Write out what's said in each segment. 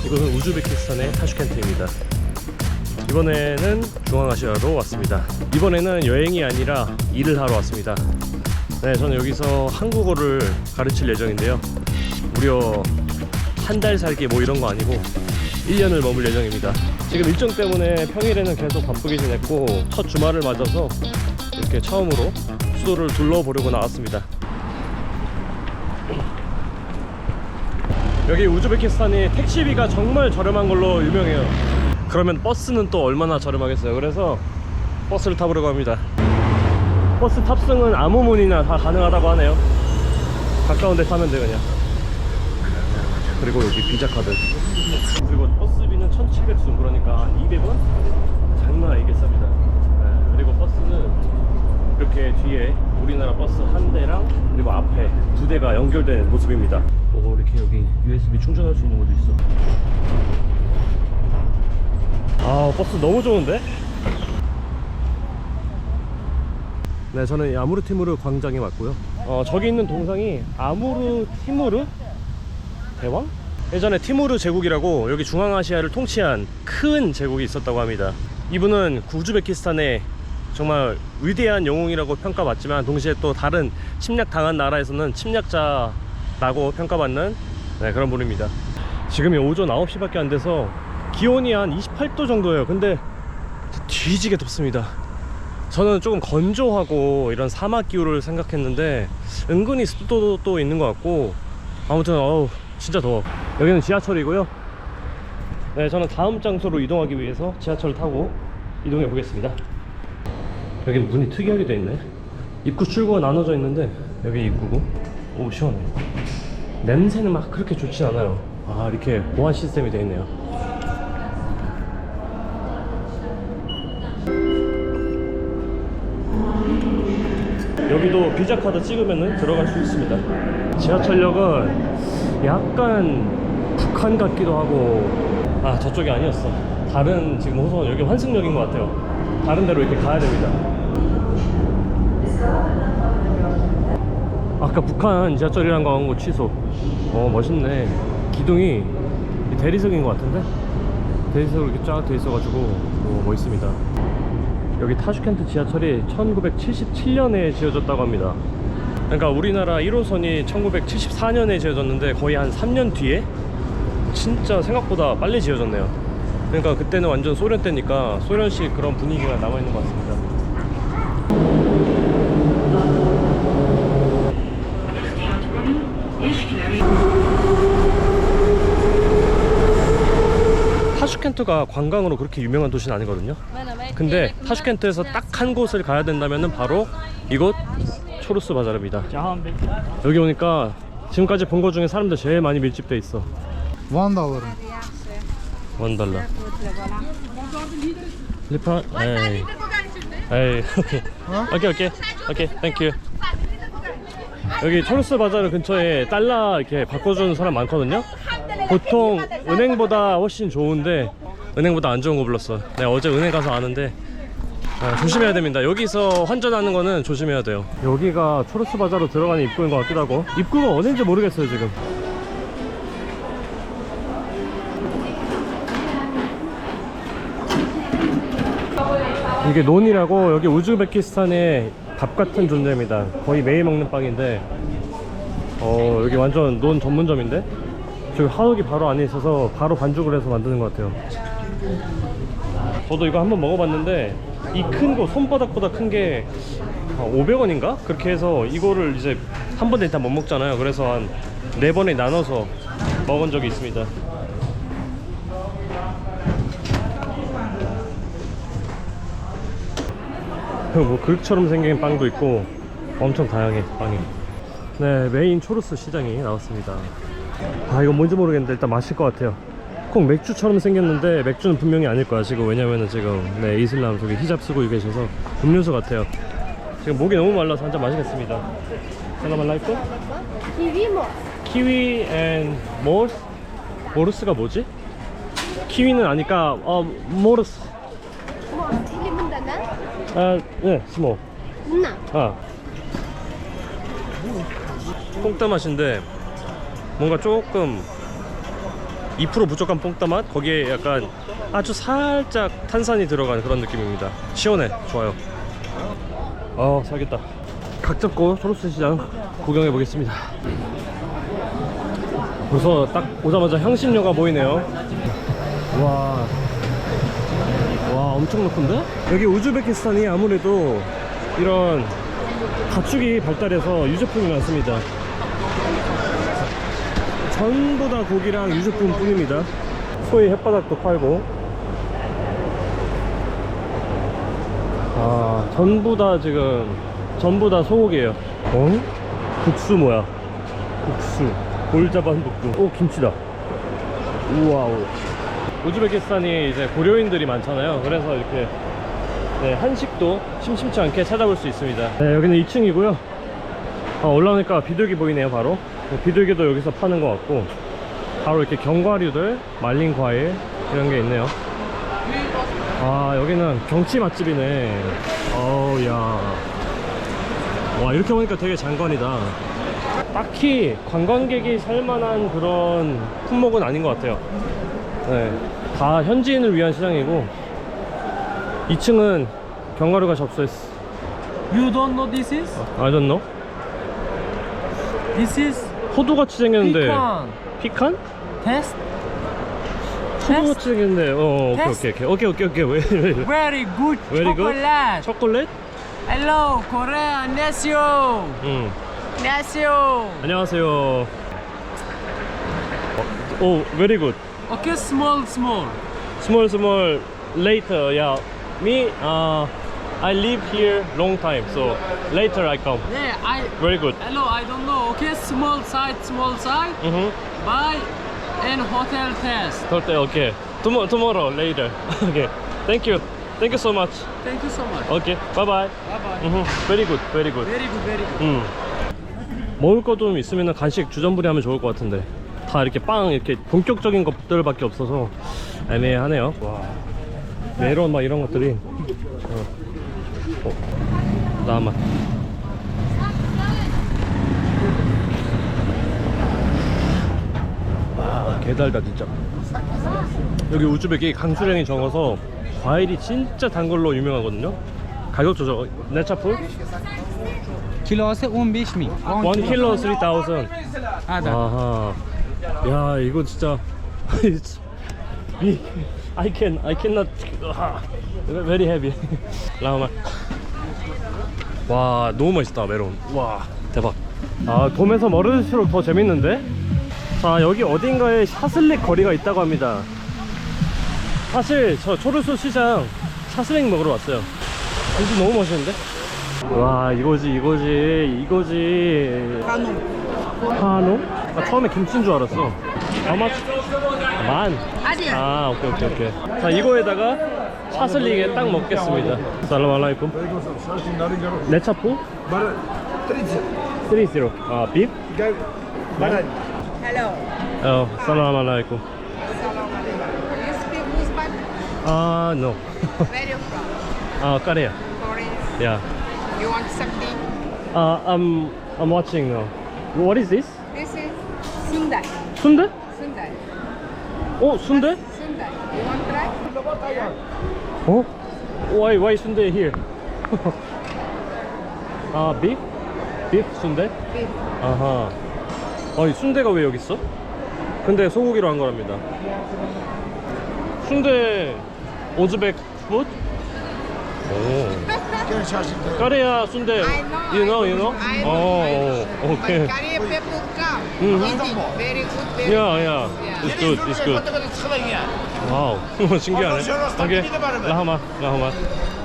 이곳은 우즈베키스탄의 타슈켄트입니다. 이번에는 중앙아시아로 왔습니다. 이번에는 여행이 아니라 일을 하러 왔습니다. 네, 저는 여기서 한국어를 가르칠 예정인데요. 무려 한 달 살기 뭐 이런 거 아니고 1년을 머물 예정입니다. 지금 일정 때문에 평일에는 계속 바쁘게 지냈고 첫 주말을 맞아서 이렇게 처음으로 수도를 둘러보려고 나왔습니다. 여기 우즈베키스탄이 택시비가 정말 저렴한 걸로 유명해요. 그러면 버스는 또 얼마나 저렴하겠어요. 그래서 버스를 타보려고 합니다. 버스 탑승은 아무 문이나 다 가능하다고 하네요. 가까운 데 타면 돼 그냥. 그리고 여기 비자 카드. 그리고 버스비는 1,700원, 그러니까 한 200원? 장난 아니게 쌉니다. 네, 그리고 버스는 이렇게 뒤에 우리나라 버스 한 대랑 그리고 앞에 두 대가 연결된 모습입니다. 오, 이렇게 여기 USB 충전할 수 있는 것도 있어. 아, 버스 너무 좋은데? 네, 저는 아무르 티무르 광장에 왔고요. 저기 있는 동상이 아무르 티무르 대왕? 예전에 티무르 제국이라고 여기 중앙아시아를 통치한 큰 제국이 있었다고 합니다. 이분은 우즈베키스탄의 정말 위대한 영웅이라고 평가받지만 동시에 또 다른 침략당한 나라에서는 침략자라고 평가받는 그런 분입니다. 지금이 오전 9시밖에 안 돼서 기온이 한 28도 정도예요. 근데 뒤지게 덥습니다. 저는 조금 건조하고 이런 사막 기후를 생각했는데 은근히 습도도 또 있는 것 같고, 아무튼 어우 진짜 더워. 여기는 지하철이고요. 네, 저는 다음 장소로 이동하기 위해서 지하철을 타고 이동해 보겠습니다. 여기는 문이 특이하게 되어 있네. 입구 출구가 나눠져 있는데 여기 입구고. 오, 시원해. 냄새는 막 그렇게 좋지 않아요. 아, 이렇게 보안 시스템이 되어 있네요. 여기도 비자 카드 찍으면 들어갈 수 있습니다. 지하철역은 약간 북한 같기도 하고, 아, 저쪽이 아니었어. 다른 지금 호선, 여기 환승역인 것 같아요. 다른 데로 이렇게 가야 됩니다. 아까 북한 지하철이란 거 한 거 취소. 멋있네. 기둥이 대리석인 것 같은데? 대리석으로 이렇게 쫙 돼 있어가지고 멋있습니다. 여기 타슈켄트 지하철이 1977년에 지어졌다고 합니다. 그러니까 우리나라 1호선이 1974년에 지어졌는데 거의 한 3년 뒤에 진짜 생각보다 빨리 지어졌네요. 그러니까 그때는 완전 소련 때니까 소련식 그런 분위기가 남아있는 것 같습니다. 타슈켄트가 관광으로 그렇게 유명한 도시는 아니거든요. 근데 타슈켄트에서 딱 한 곳을 가야 된다면 바로 이곳 초르스 바자르입니다. 여기 오니까 지금까지 본 것 중에 사람들 제일 많이 밀집돼 있어. $1. $1. 리파? 에이. 에이. 오케이. 땡큐. 여기 초르스 바자르 근처에 달러 이렇게 바꿔주는 사람 많거든요. 보통 은행보다 훨씬 좋은데 은행보다 안 좋은 거 불렀어. 내가 어제 은행 가서 아는데 조심해야 됩니다. 여기서 환전하는 거는 조심해야 돼요. 여기가 초르스 바자로 들어가는 입구인 것 같기도 하고, 입구가 어딘지 모르겠어요 지금. 이게 논이라고 여기 우즈베키스탄의 밥 같은 존재입니다. 거의 매일 먹는 빵인데 여기 완전 논 전문점인데 저기 한옥이 바로 안에 있어서 바로 반죽을 해서 만드는 것 같아요. 저도 이거 한번 먹어봤는데 이 큰 거, 손바닥보다 큰 게 500원인가? 그렇게 해서 이거를 이제 한 번에 다 못 먹잖아요. 그래서 한 4번에 나눠서 먹은 적이 있습니다. 뭐 그릇처럼 생긴 빵도 있고 엄청 다양해 빵이. 네, 메인 초르스 시장이 나왔습니다. 아, 이건 뭔지 모르겠는데 일단 마실 것 같아요. 꼭 맥주처럼 생겼는데 맥주는 분명히 아닐 거야 지금. 왜냐면은 지금 이슬람 저기 히잡 쓰고 계셔서 음료수 같아요. 지금 목이 너무 말라서 한 잔 마시겠습니다. 하나만 라이프? 키위 앤 모르스가 뭐지? 키위는 아니까 모르스. 네, 스모. 콩따 맛인데 뭔가 조금 2% 부족한 뽕따 맛, 거기에 약간 아주 살짝 탄산이 들어간 그런 느낌입니다. 시원해, 좋아요. 살겠다. 각 잡고 초록수 시장 구경해 보겠습니다. 벌써 딱 오자마자 향신료가 보이네요. 와 엄청 높은데? 여기 우즈베키스탄이 아무래도 이런 가축이 발달해서 유제품이 많습니다. 전부 다 고기랑 유제품 뿐입니다. 소의 햇바닥도 팔고, 전부 다 소고기예요. 국수 뭐야? 국수 볼자반 볶음. 오, 김치다. 우와우. 우즈베키스탄이 이제 고려인들이 많잖아요. 그래서 이렇게 한식도 심심치 않게 찾아볼 수 있습니다. 네, 여기는 2층이고요. 올라오니까 비둘기 보이네요. 바로 비둘기도 여기서 파는 것 같고, 바로 이렇게 견과류들, 말린 과일 이런 게 있네요. 여기는 경치 맛집이네. 야. 와, 이렇게 보니까 되게 장관이다. 딱히 관광객이 살만한 그런 품목은 아닌 것 같아요. 네, 다 현지인을 위한 시장이고, 2층은 견과류가 접수했어. You don't know this is? I don't know. This is 호두같이 생겼는데. pecan. 피칸? Test. 호두같이 생겼는데. 오케이. 왜? Very good Very good? chocolate. 초콜릿? Hello, Korea. 안녕하세요. 안녕하세요. 안녕하세요. Very good. Okay, small. Small later. Yeah, me I live here long time, so later I come. Yeah, Very good. Hello, I don't know. Okay, small side. Buy and hotel test. Okay. Tomorrow later. Okay. Thank you so much. Thank you so much. Okay. Bye bye. Bye. Very good. Very good. 먹을 거 좀 있으면 간식 주전부리 하면 좋을 것 같은데, 다 이렇게 이렇게 본격적인 것들밖에 없어서 애매하네요. 와, 메론 막 이런 것들이. 나만. 와, 개달다 진짜. 여기 우즈벡이 강수량이 적어서 과일이 진짜 단 걸로 유명하거든요. 가격 조절. 네차풀 Kilo se 15,000. 1kg 3,000. Ada. 아하. 야, 이거 진짜 I cannot. Very heavy. 라마. 와, 너무 맛있다 메론. 와, 대박. 돔에서 멀어질수록 더 재밌는데? 자, 여기 어딘가에 샤슬릭 거리가 있다고 합니다. 사실 저 초르수 시장 샤슬릭 먹으러 왔어요. 진짜 너무 멋있는데? 와, 이거지. 한우? 처음에 김치인 줄 알았어. 아마 만. 오케이. 자, 이거에다가 샤슬릭에 딱 먹겠습니다. 살람 알라이쿰. 네차포? 30. 빕? Hello. 살람 알라이쿰. You speak Uzbek? No. Where you from? Korea. Korea. Yeah. You want something? I'm watching now. What is this? This is Sundai. 순대? Sundai. 순대? Sundai. You want try? Why 순대 here? beef? Beef 순대? Beef. 아하. 이 순대가 왜 여기 있어? 근데 소고기로 한 거랍니다. 순대 오즈벡 푸드? Korea 순대. I know. You know? I know. Okay. But Korea people come. Mhm. Eating. Very good. Very Yeah. good. It's good. 와우. 신기하네. 오케이. 라하마.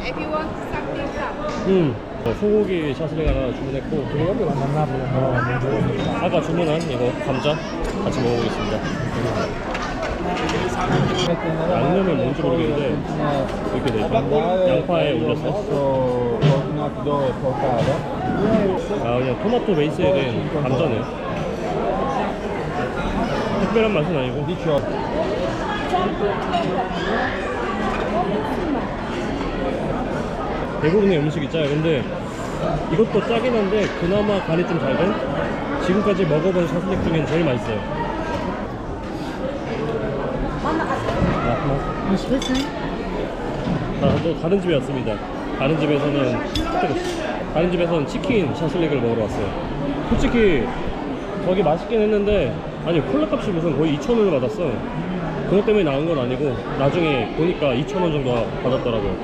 If you want something, come. 소고기 샤슬릭 하나 주문했고, 아까 주문한 이거 감자 같이 먹어보겠습니다. 양념이 뭔지 모르겠는데 이렇게 돼있다. 양파에 올렸어. 그냥 토마토 베이스에 된 감자네. 특별한 맛은 아니고. 대부분의 음식 있잖아요. 근데 이것도 짜긴 한데 그나마 간이 좀 잘 된, 지금까지 먹어본 샤슬릭 중엔 제일 맛있어요. 또 다른 집에 왔습니다. 다른 집에서는 치킨 샤슬릭을 먹으러 왔어요. 솔직히 저기 맛있긴 했는데 아니 콜라 값이 무슨 거의 2,000원을 받았어. 그것 때문에 나온 건 아니고 나중에 보니까 2,000원 정도 받았더라고요.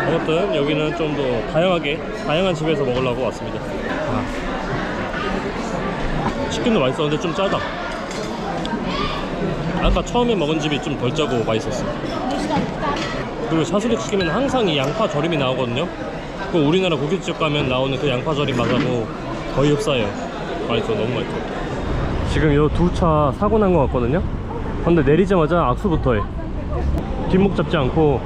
아무튼 여기는 좀 더 다양한 집에서 먹으려고 왔습니다. 치킨도 맛있었는데 좀 짜다. 아까 처음에 먹은 집이 좀 덜 짜고 맛있었어. 그리고 샤슬릭 치킨은 항상 이 양파 절임이 나오거든요. 그 우리나라 고깃집 가면 나오는 그 양파 절임 맛하고 거의 흡사해요. 맛있어, 너무 맛있어. 지금 요 두 차 사고 난 것 같거든요. 근데 내리자마자 악수부터 해. 뒷목 잡지 않고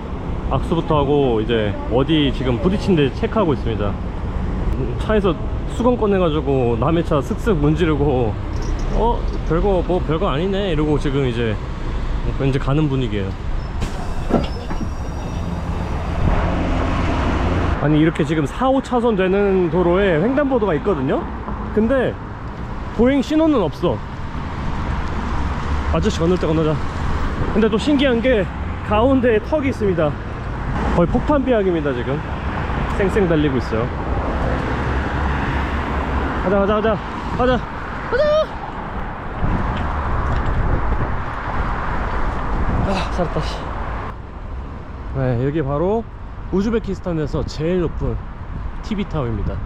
악수부터 하고 이제 어디 지금 부딪힌 데 체크하고 있습니다. 차에서 수건 꺼내가지고 남의 차 슥슥 문지르고 별거 아니네 이러고 지금 이제 가는 분위기예요. 아니 이렇게 지금 4, 5차선 되는 도로에 횡단보도가 있거든요. 근데 보행 신호는 없어. 아저씨 건널 때 건너자. 근데 또 신기한 게 가운데에 턱이 있습니다. 거의 폭탄 비약입니다. 지금 쌩쌩 달리고 있어요. 가자. 살았다. 네, 여기 바로 우즈베키스탄에서 제일 높은 TV타워입니다.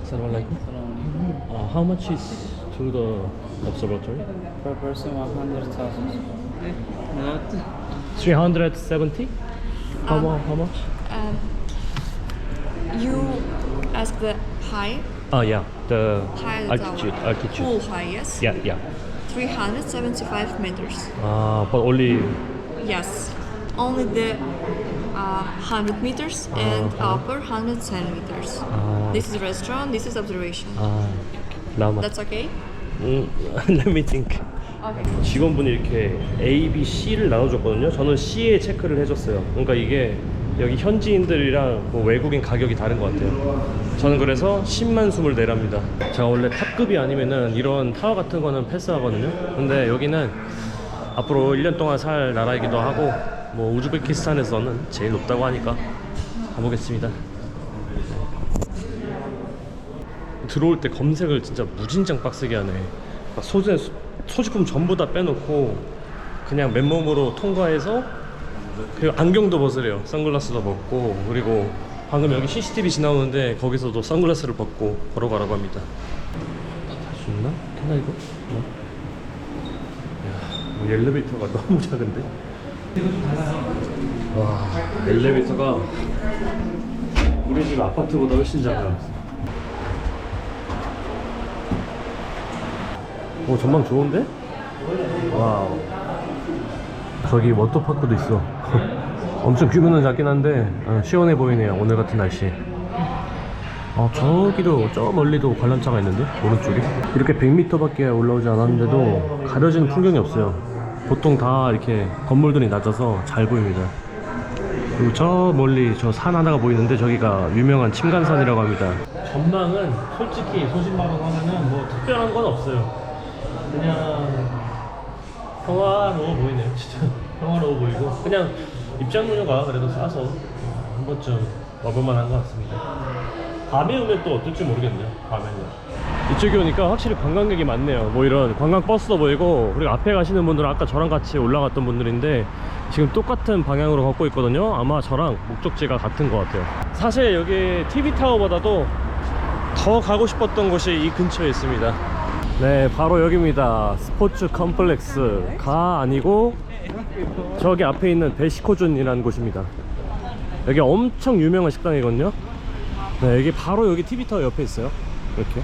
Assalamualaikum. How much is to the observatory? Per person 100,000. Not 370? How much? You ask the high? Yeah, the High altitude. Full high, yes? Yeah. 375 meters. But only Yes. Only the 100 meters and upper 110 meters. This is restaurant, this is observation. Lama. That's okay? Let me think. Okay. 직원분이 이렇게 A, B, C를 나눠줬거든요. 저는 C에 체크를 해줬어요. 그러니까 이게 여기 현지인들이랑 뭐 외국인 가격이 다른 것 같아요. 저는 그래서 10만 숨을 내랍니다. 제가 원래 탑급이 아니면은 이런 타워 같은 거는 패스하거든요. 근데 여기는 앞으로 1년 동안 살 나라이기도 하고 뭐 우즈베키스탄에서는 제일 높다고 하니까 가보겠습니다. 들어올 때 검색을 진짜 무진장 빡세게 하네. 소지품 전부 다 빼놓고 그냥 맨몸으로 통과해서, 그리고 안경도 벗으래요. 선글라스도 벗고, 그리고 방금 여기 CCTV 지나오는데 거기서도 선글라스를 벗고 걸어가라고 합니다. 탈 수 있나? 되나 이거? 야, 엘리베이터가 너무 작은데? 와, 엘리베이터가 우리 집 아파트보다 훨씬 작아요. 오, 전망 좋은데? 와우. 저기 워터파크도 있어. 엄청 규모는 작긴 한데 시원해 보이네요, 오늘 같은 날씨. 저기도 저 멀리도 관람차가 있는데, 오른쪽에 이렇게 100m밖에 올라오지 않았는데도 가려지는 풍경이 없어요. 보통 다 이렇게 건물들이 낮아서 잘 보입니다. 그리고 저 멀리 저 산 하나가 보이는데 저기가 유명한 침간산이라고 합니다. 전망은 솔직히 소신발언하면은 뭐 특별한 건 없어요. 그냥 평화로워 보이네요. 진짜 평화로워 보이고, 그냥 입장료가 그래도 싸서 한 번쯤 와볼만한 것 같습니다. 밤에 오면 또 어떨지 모르겠네요. 밤에는 이쪽에 오니까 확실히 관광객이 많네요. 뭐 이런 관광 버스도 보이고, 그리고 앞에 가시는 분들은 아까 저랑 같이 올라갔던 분들인데 지금 똑같은 방향으로 걷고 있거든요. 아마 저랑 목적지가 같은 것 같아요. 사실 여기 TV타워보다도 더 가고 싶었던 곳이 이 근처에 있습니다. 네, 바로 여기입니다. 스포츠 컴플렉스가 아니고 저기 앞에 있는 베시코준이라는 곳입니다. 여기 엄청 유명한 식당이거든요. 네, 여기 바로 여기 TV타워 옆에 있어요. 이렇게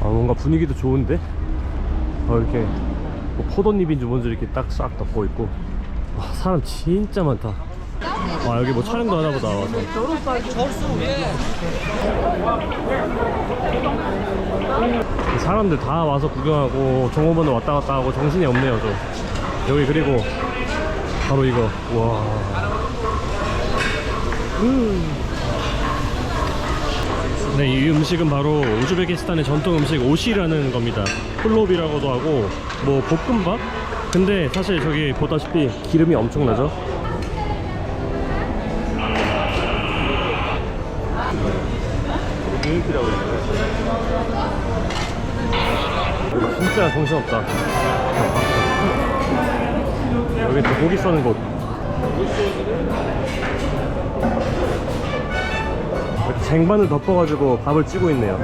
뭔가 분위기도 좋은데, 이렇게 뭐 포도잎인지 뭔지 이렇게 딱 싹 덮고 있고. 사람 진짜 많다. 여기 뭐 촬영도 하나보다 와서. 사람들 다 와서 구경하고 종업원은 왔다 갔다 하고 정신이 없네요, 저. 여기 그리고 바로 이거. 와. 네, 이 음식은 바로 우즈베키스탄의 전통 음식 오시라는 겁니다. 플롭이라고도 하고 뭐 볶음밥? 근데 사실 저기 보다시피 기름이 엄청나죠? 이거 진짜 정신없다. 여기 또 고기 써는 곳. 이렇게 쟁반을 덮어가지고 밥을 찌고 있네요.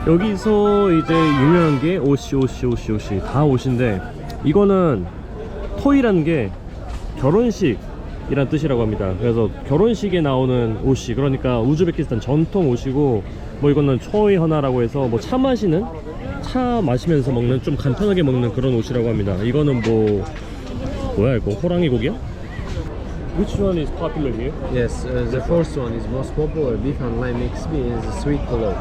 여기서 이제 유명한 게 오시 다 오시인데, 이거는 토이라는 게 결혼식이란 뜻이라고 합니다. 그래서 결혼식에 나오는 오시, 그러니까 우즈베키스탄 전통 오시고, 뭐 이거는 초이 하나라고 해서 뭐 차 마시면서 먹는, 좀 간편하게 먹는 그런 오시라고 합니다. 이거는 뭐야 이거, 호랑이 고기야? Which one is popular here? Yes, the first one is most popular. Beef and lime mixed is sweet pulao.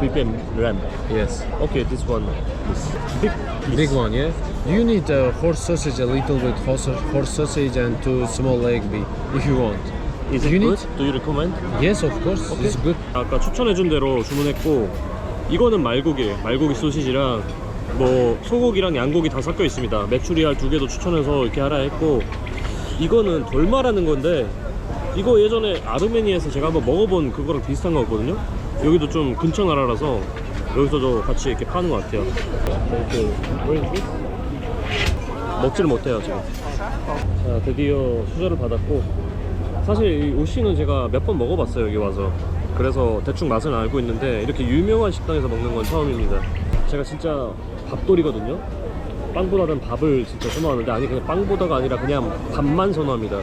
Beef and lamb. Yes, Okay, this one is big. big one. Yeah. You need horse sausage, a little bit horse sausage, and 2 small leg beef if you want. Is it You good? need? Do you recommend? Yes, of course. It's good. 아까 추천해준 대로 주문했고, 이거는 말고기예요. 말고기 소시지랑 뭐 소고기랑 양고기 다 섞여 있습니다. 메추리알 2개도 추천해서 이렇게 하라 했고, 이거는 돌마라는 건데, 이거 예전에 아르메니아에서 제가 한번 먹어본 그거랑 비슷한 거 같거든요. 여기도 좀 근처 나라라서 여기서도 같이 이렇게 파는 것 같아요. 먹지를 못해요 지금. 자, 드디어 수저를 받았고, 사실 이 오시는 제가 몇 번 먹어봤어요 여기 와서. 그래서 대충 맛은 알고 있는데, 이렇게 유명한 식당에서 먹는 건 처음입니다. 제가 진짜 밥돌이거든요. 빵보다는 밥을 진짜 선호하는데, 아니 그냥 빵보다가 아니라 그냥 밥만 선호합니다.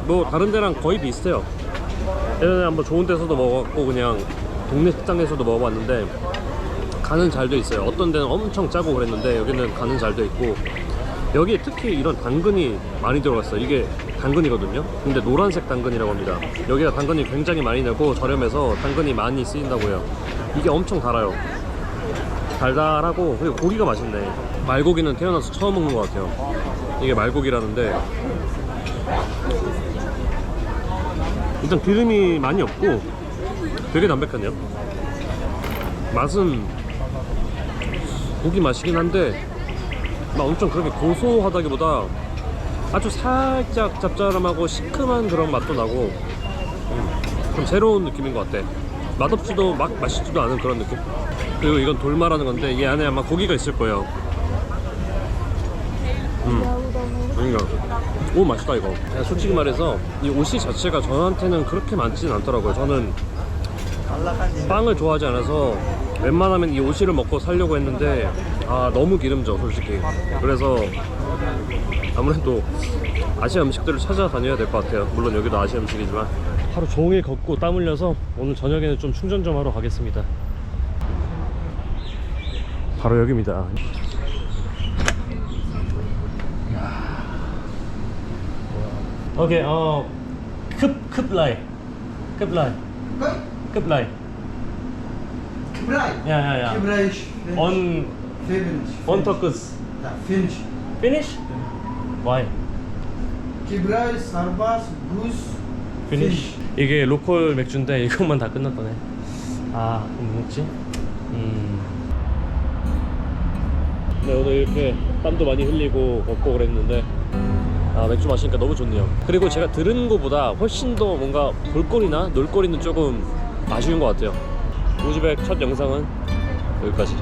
뭐 다른 데랑 거의 비슷해요. 예전에 한번 좋은 데서도 먹었고, 그냥 동네 식당에서도 먹어봤는데 간은 잘 돼 있어요. 어떤 데는 엄청 짜고 그랬는데 여기는 간은 잘 돼 있고, 여기에 특히 이런 당근이 많이 들어갔어요. 이게 당근이거든요. 근데 노란색 당근이라고 합니다. 여기가 당근이 굉장히 많이 나고 저렴해서 당근이 많이 쓰인다고 해요. 이게 엄청 달아요. 달달하고, 그리고 고기가 맛있네. 말고기는 태어나서 처음 먹는 것 같아요. 이게 말고기라는데, 일단 기름이 많이 없고 되게 담백하네요. 맛은 고기 맛이긴 한데 막 엄청 그렇게 고소하다기보다 아주 살짝 짭짤함하고 시큼한 그런 맛도 나고, 좀 새로운 느낌인 것 같아. 맛없지도 막 맛있지도 않은 그런 느낌. 그리고 이건 돌마라는 건데, 이 안에 아마 고기가 있을 거예요. 그러니까 오, 맛있다 이거. 솔직히 말해서 이 오시 자체가 저한테는 그렇게 많지는 않더라고요. 저는 빵을 좋아하지 않아서 웬만하면 이 오시를 먹고 살려고 했는데, 너무 기름져 솔직히. 그래서 아무래도 아시아 음식들을 찾아다녀야 될 것 같아요. 물론 여기도 아시아 음식이지만. 하루 종일 걷고 땀 흘려서 오늘 저녁에는 좀 충전 좀 하러 가겠습니다. 바로 여기입니다. 오케이, Kublai. Kibrai. Yeah. Kibrai. On Turkish. Finch. Finish? Why? Kibrai, Sarbas, Goose. Finish. 이게 로컬 맥주인데 이것만 다 끝났다네. 그럼 뭐지? 네, 오늘 이렇게 땀도 많이 흘리고 걷고 그랬는데, 맥주 마시니까 너무 좋네요. 그리고 제가 들은 거보다 훨씬 더 뭔가 볼거리나 놀거리는 조금 아쉬운 것 같아요. 우즈벡 첫 영상은 여기까지.